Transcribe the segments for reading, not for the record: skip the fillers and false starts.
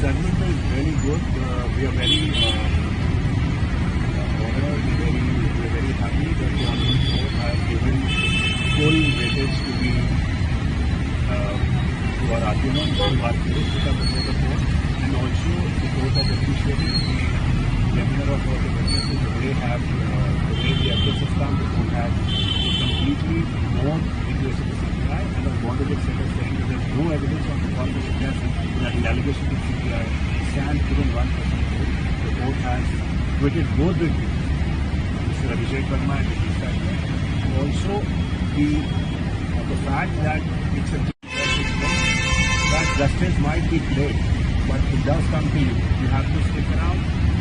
judgment is really good. We are very honored, we are very happy that the Honorable Court has given full weightage to our arguments, to our case which are before the court, and also the court has appreciated the demeanor of all the witnesses, the way the evidence is found. The court has completely ignored the case of the CBI and has wanted it set as saying that there is no evidence on the part of the suggest that the allegation of CBI stands within 1% rule. The court has acquitted both the accused, Mr. Abhishek Verma and Mr. Stagner, and also the fact that it's a that justice might be delayed, but it does come to you. You have to stick around.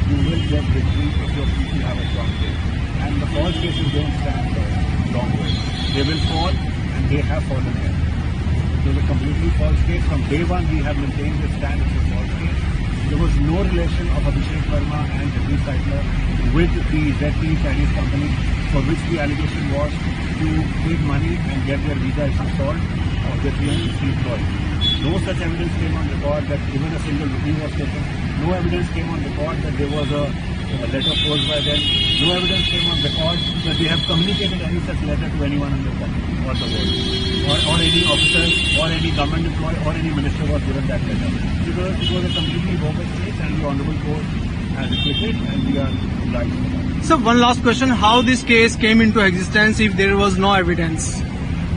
You will get victory if your people have a strong case. And the false cases don't stand for long way. They will fall, and they have fallen here. It was a completely false case. From day one, we have maintained this stand. It's a false case. There was no relation of Abhishek Verma and Jagdish Stagner with the ZT Chinese company for which the allegation was to take money and get their visa installed of the 360 employees. No such evidence came on record that even a single rupee was taken. No evidence came on record that there was a letter forged by them. No evidence came on record that they have communicated any such letter to anyone in the country or the world, or any officer, or any government employee, or any minister was given that letter. It was a completely bogus case, and the Honorable Court has acquitted, and we are obliged for that. So one last question: how this case came into existence if there was no evidence?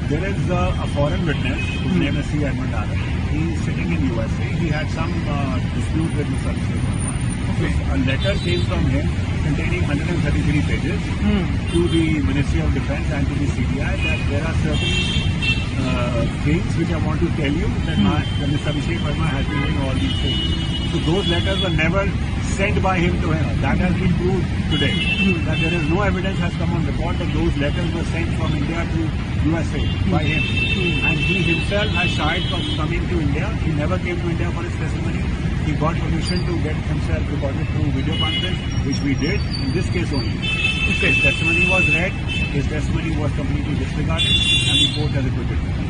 There is a foreign witness whose name is C. Edmund Allen. He is sitting in USA. He had some dispute with Mr. Abhishek Verma. Okay. A letter came from him containing 133 pages to the Ministry of Defence and to the CBI that there are certain things which I want to tell you that Mr. Abhishek Verma has been doing all these things. So those letters were never sent by him to him. That has been proved today. That there is no evidence has come on record that those letters were sent from India to USA by him. And he himself has shied from coming to India. He never came to India for his testimony. He got permission to get himself recorded through video conference, which we did in this case only. His testimony was read, his testimony was completely disregarded, and the court has acquitted him.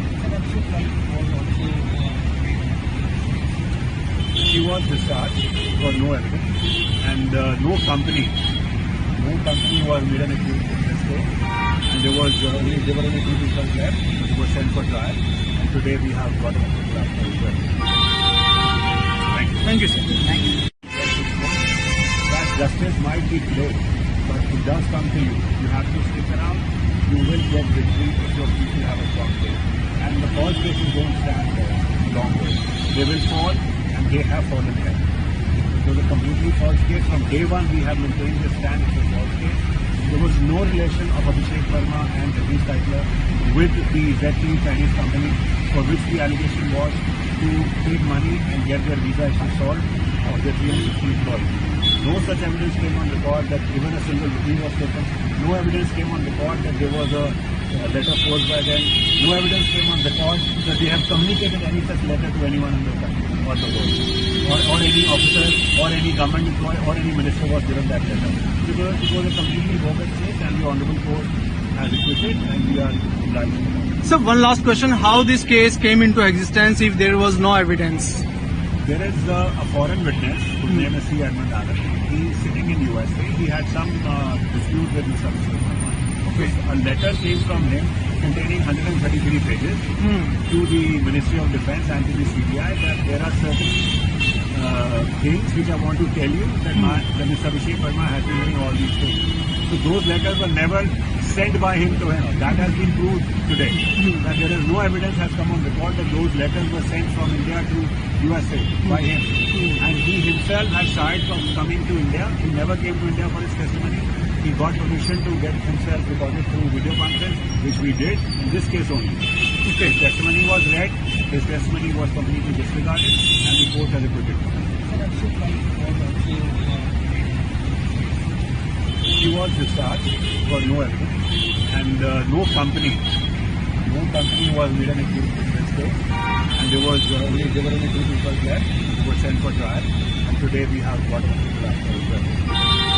She was discharged for no evidence, and no company was made an accused in this case, and there were only 2 people left who were sent for trial, and today we have got a acquittal after as well. Thank you, sir. Thank you. That justice might be delayed, but it does come to you. You have to stick around. You will get victory if your people have a strong case. And the false cases don't stand for long way. They will fall, and they have fallen here. It was a completely false case. From day one, we have maintained this stand. It's a false case. There was no relation of Abhishek Verma and Jagdish Stagner with the ZT Chinese company for which the allegation was to take money and get their visa installed of the 360 employees. No such evidence came on record that even a single rupee was taken. No evidence came on record that there was a letter forged by them. No evidence came on record that they have communicated any such letter to anyone in the country or the world, or any officer, or any government employee, or any minister was given that letter. It was a completely bogus case, and the Honorable Court has acquitted, and we are obliged for that. So one last question: how this case came into existence if there was no evidence? There is a foreign witness whose name is C. Edmund Allen. He is sitting in USA. He had some dispute with Mr. Abhishek Verma. Okay. A letter came from him containing 133 pages to the Ministry of Defence and to the CBI that there are certain things which I want to tell you that Mr. Abhishek Verma has been doing all these things. So those letters were never sent by him to him. That has been proved today. That there is no evidence has come on record that those letters were sent from India to USA by him. And he himself has shied from coming to India. He never came to India for his testimony. He got permission to get himself recorded through video conference, which we did in this case only. His testimony was read, his testimony was completely disregarded, and the court has acquitted him. He was discharged for no evidence, and no company was made an accused in this case, and there were only 2 people left who were sent for trial, and today we have got a acquittal after as well.